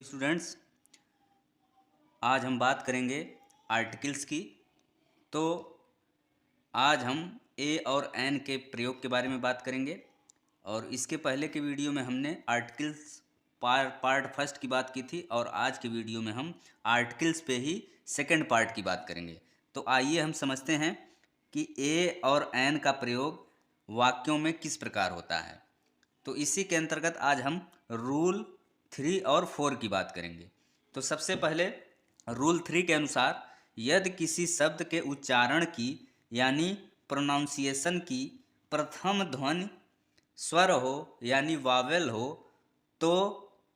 Students, आज हम बात करेंगे आर्टिकल्स की। तो आज हम ए और एन के प्रयोग के बारे में बात करेंगे। और इसके पहले के वीडियो में हमने आर्टिकल्स पार्ट फर्स्ट की बात की थी, और आज के वीडियो में हम आर्टिकल्स पे ही सेकंड पार्ट की बात करेंगे। तो आइए हम समझते हैं कि ए और एन का प्रयोग वाक्यों में किस प्रकार होता है। तो इसी के अंतर्गत आज हम रूल 3 और 4 की बात करेंगे। तो सबसे पहले रूल 3 के अनुसार यदि किसी शब्द के उच्चारण की यानी प्रोनाउंसिएशन की प्रथम ध्वनि स्वर हो यानी वावेल हो, तो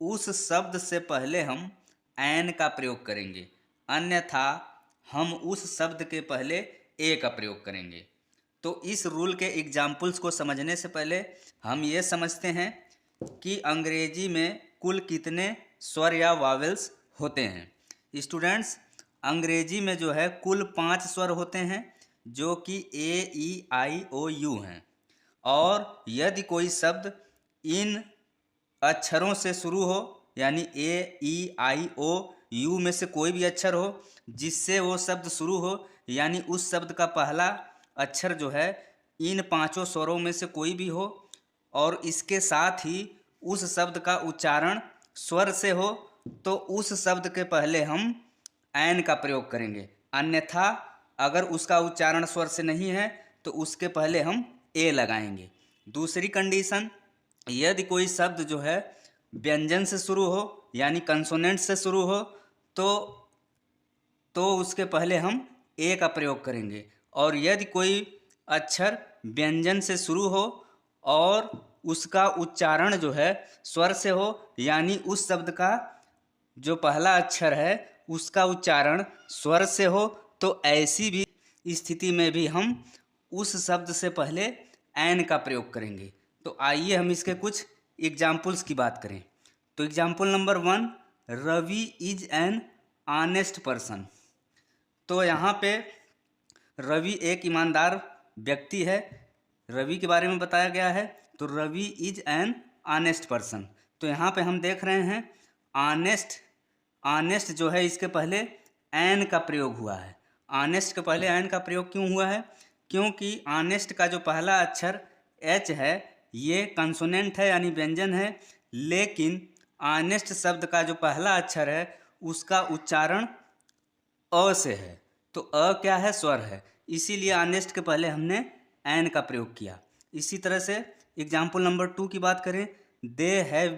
उस शब्द से पहले हम एन का प्रयोग करेंगे, अन्यथा हम उस शब्द के पहले ए का प्रयोग करेंगे। तो इस रूल के एग्जाम्पल्स को समझने से पहले हम ये समझते हैं कि अंग्रेजी में कुल कितने स्वर या वावेल्स होते हैं। स्टूडेंट्स, अंग्रेजी में जो है कुल 5 स्वर होते हैं, जो कि ए ई आई ओ यू हैं। और यदि कोई शब्द इन अक्षरों से शुरू हो यानी ए ई आई ओ यू में से कोई भी अक्षर हो जिससे वो शब्द शुरू हो, यानी उस शब्द का पहला अक्षर जो है इन 5 स्वरों में से कोई भी हो, और इसके साथ ही उस शब्द का उच्चारण स्वर से हो, तो उस शब्द के पहले हम एन का प्रयोग करेंगे। अन्यथा अगर उसका उच्चारण स्वर से नहीं है तो उसके पहले हम ए लगाएंगे। दूसरी कंडीशन, यदि कोई शब्द जो है व्यंजन से शुरू हो यानी कंसोनेंट से शुरू हो, तो उसके पहले हम ए का प्रयोग करेंगे। और यदि कोई अक्षर व्यंजन से शुरू हो और उसका उच्चारण जो है स्वर से हो, यानी उस शब्द का जो पहला अक्षर है उसका उच्चारण स्वर से हो, तो ऐसी भी स्थिति में भी हम उस शब्द से पहले एन का प्रयोग करेंगे। तो आइए हम इसके कुछ एग्जाम्पल्स की बात करें। तो example number 1, Ravi is an honest person. तो यहाँ पे रवि एक ईमानदार व्यक्ति है, रवि के बारे में बताया गया है। तो Ravi is an honest person. तो यहाँ पे हम देख रहे हैं ऑनेस्ट, ऑनेस्ट जो है इसके पहले एन का प्रयोग हुआ है। ऑनेस्ट के पहले एन का प्रयोग क्यों हुआ है? क्योंकि ऑनेस्ट का जो पहला अक्षर एच है ये कंसोनेंट है यानी व्यंजन है, लेकिन ऑनेस्ट शब्द का जो पहला अक्षर है उसका उच्चारण अ से है। तो अ क्या है? स्वर है। इसीलिए ऑनेस्ट के पहले हमने एन का प्रयोग किया। इसी तरह से एग्जाम्पल नंबर 2 की बात करें, they have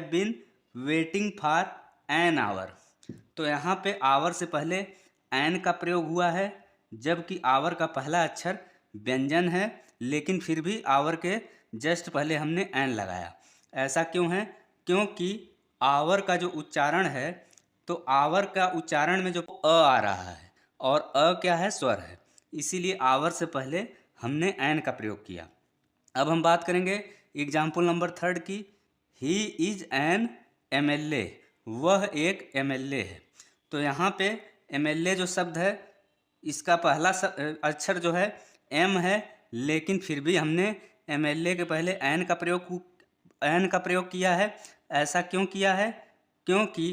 been waiting for an hour. तो यहाँ पे आवर से पहले एन का प्रयोग हुआ है, जबकि आवर का पहला अक्षर व्यंजन है, लेकिन फिर भी आवर के जस्ट पहले हमने एन लगाया। ऐसा क्यों है? क्योंकि आवर का जो उच्चारण है, तो आवर का उच्चारण में जो अ आ रहा है, और अ क्या है? स्वर है। इसीलिए आवर से पहले हमने एन का प्रयोग किया। अब हम बात करेंगे एग्जाम्पल नंबर 3 की, ही इज एन एमएलए। वह एक एमएलए है। तो यहाँ पे एमएलए जो शब्द है इसका पहला अक्षर जो है एम है, लेकिन फिर भी हमने एमएलए के पहले एन का प्रयोग किया है। ऐसा क्यों किया है? क्योंकि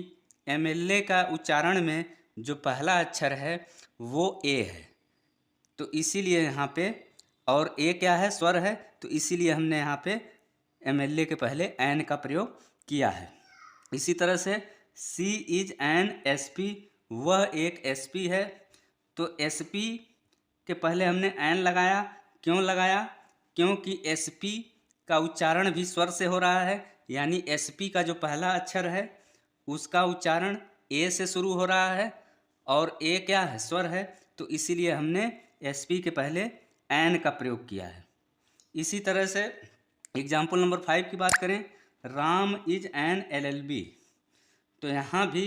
एमएलए का उच्चारण में जो पहला अक्षर है वो ए है, तो इसीलिए यहाँ पे, और ए क्या है? स्वर है। तो इसीलिए हमने यहाँ पे एमएलए के पहले एन का प्रयोग किया है। इसी तरह से सी इज एन एसपी। वह एक एसपी है। तो एसपी के पहले हमने एन लगाया। क्यों लगाया? क्योंकि एसपी का उच्चारण भी स्वर से हो रहा है, यानी एसपी का जो पहला अक्षर है उसका उच्चारण ए से शुरू हो रहा है, और ए क्या है? स्वर है। तो इसीलिए हमने एसपी के पहले एन का प्रयोग किया है। इसी तरह से एग्जाम्पल नंबर 5 की बात करें, राम इज एन एलएलबी। तो यहाँ भी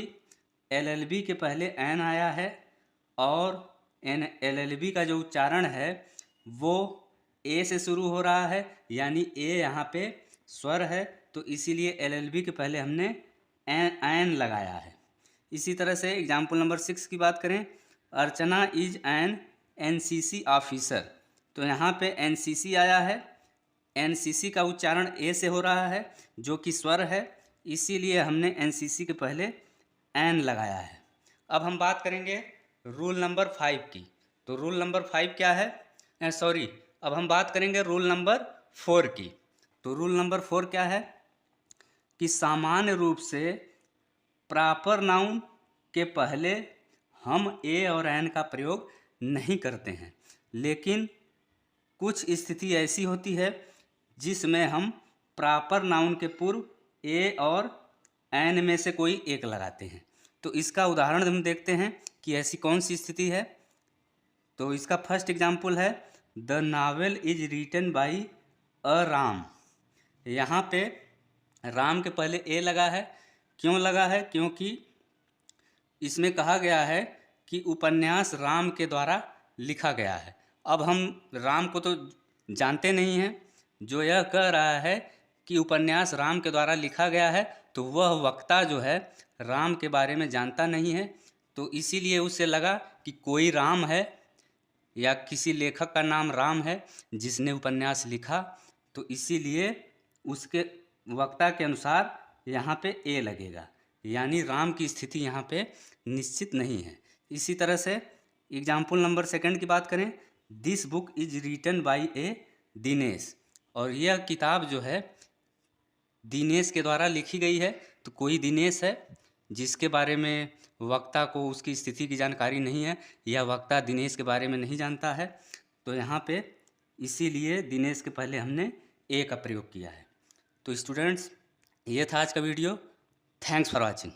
एलएलबी के पहले एन आया है, और एन एलएलबी का जो उच्चारण है वो ए से शुरू हो रहा है, यानी ए यहाँ पे स्वर है। तो इसीलिए एलएलबी के पहले हमने एन लगाया है। इसी तरह से एग्जाम्पल नंबर 6 की बात करें, अर्चना इज एन एनसीसी ऑफिसर। तो यहाँ पे एनसीसी आया है। एनसीसी का उच्चारण ए से हो रहा है, जो कि स्वर है। इसीलिए हमने एनसीसी के पहले एन लगाया है। अब हम बात करेंगे रूल नंबर 5 की। तो रूल नंबर 5 क्या है? सॉरी, अब हम बात करेंगे रूल नंबर 4 की। तो रूल नंबर 4 क्या है कि सामान्य रूप से प्रॉपर नाउन के पहले हम ए और एन का प्रयोग नहीं करते हैं, लेकिन कुछ स्थिति ऐसी होती है जिसमें हम प्रॉपर नाउन के पूर्व ए और एन में से कोई एक लगाते हैं। तो इसका उदाहरण हम देखते हैं कि ऐसी कौन सी स्थिति है। तो इसका फर्स्ट एग्जाम्पल है the novel is written by a Ram. यहाँ पे राम के पहले ए लगा है। क्यों लगा है? क्योंकि इसमें कहा गया है कि उपन्यास राम के द्वारा लिखा गया है। अब हम राम को तो जानते नहीं हैं। जो यह कह रहा है कि उपन्यास राम के द्वारा लिखा गया है, तो वह वक्ता जो है राम के बारे में जानता नहीं है। तो इसीलिए उसे लगा कि कोई राम है या किसी लेखक का नाम राम है जिसने उपन्यास लिखा, तो इसीलिए उसके वक्ता के अनुसार यहाँ पे ए लगेगा, यानी राम की स्थिति यहाँ पे निश्चित नहीं है। इसी तरह से एग्जाम्पल नंबर 2 की बात करें, this book is written by a Dinesh. और यह किताब जो है दिनेश के द्वारा लिखी गई है। तो कोई दिनेश है जिसके बारे में वक्ता को उसकी स्थिति की जानकारी नहीं है, या वक्ता दिनेश के बारे में नहीं जानता है। तो यहाँ पे इसीलिए दिनेश के पहले हमने ए का प्रयोग किया है। तो स्टूडेंट्स, ये था आज का वीडियो। Thanks for watching.